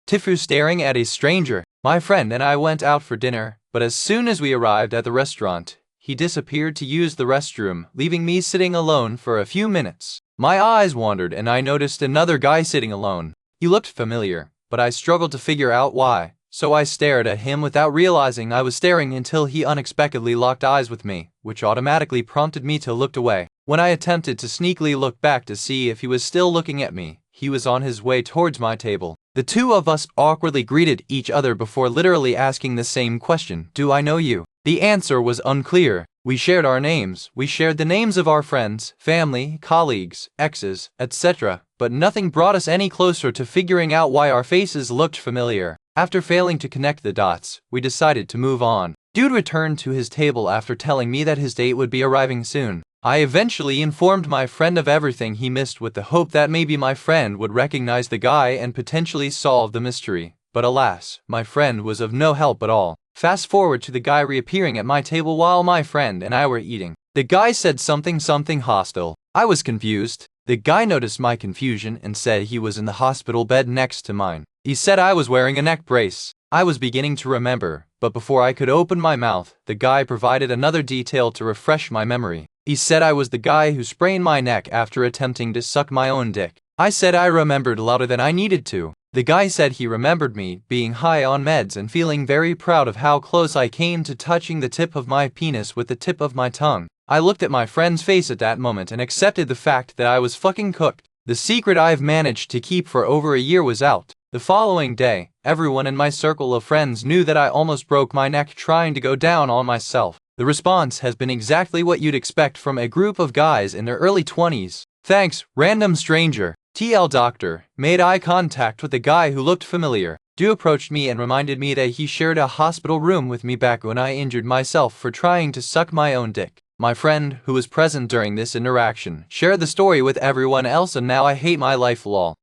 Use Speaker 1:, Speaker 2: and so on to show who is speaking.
Speaker 1: TIFU staring at a stranger. My friend and I went out for dinner, but as soon as we arrived at the restaurant, he disappeared to use the restroom, leaving me sitting alone for a few minutes. My eyes wandered and I noticed another guy sitting alone. He looked familiar, but I struggled to figure out why, so I stared at him without realizing I was staring until he unexpectedly locked eyes with me, which automatically prompted me to look away. When I attempted to sneakily look back to see if he was still looking at me, he was on his way towards my table. The two of us awkwardly greeted each other before literally asking the same question, "Do I know you?" The answer was unclear. We shared our names, we shared the names of our friends, family, colleagues, exes, etc., but nothing brought us any closer to figuring out why our faces looked familiar. After failing to connect the dots, we decided to move on. Dude returned to his table after telling me that his date would be arriving soon. I eventually informed my friend of everything he missed with the hope that maybe my friend would recognize the guy and potentially solve the mystery. But alas, my friend was of no help at all. Fast forward to the guy reappearing at my table while my friend and I were eating. The guy said something hostile. I was confused. The guy noticed my confusion and said he was in the hospital bed next to mine. He said I was wearing a neck brace. I was beginning to remember, but before I could open my mouth, the guy provided another detail to refresh my memory. He said I was the guy who sprained my neck after attempting to suck my own dick. I said I remembered louder than I needed to. The guy said he remembered me being high on meds and feeling very proud of how close I came to touching the tip of my penis with the tip of my tongue. I looked at my friend's face at that moment and accepted the fact that I was fucking cooked. The secret I've managed to keep for over a year was out. The following day, everyone in my circle of friends knew that I almost broke my neck trying to go down on myself. The response has been exactly what you'd expect from a group of guys in their early 20s. Thanks, random stranger. TL Doctor made eye contact with the guy who looked familiar. Dude approached me and reminded me that he shared a hospital room with me back when I injured myself for trying to suck my own dick. My friend, who was present during this interaction, shared the story with everyone else and now I hate my life lol.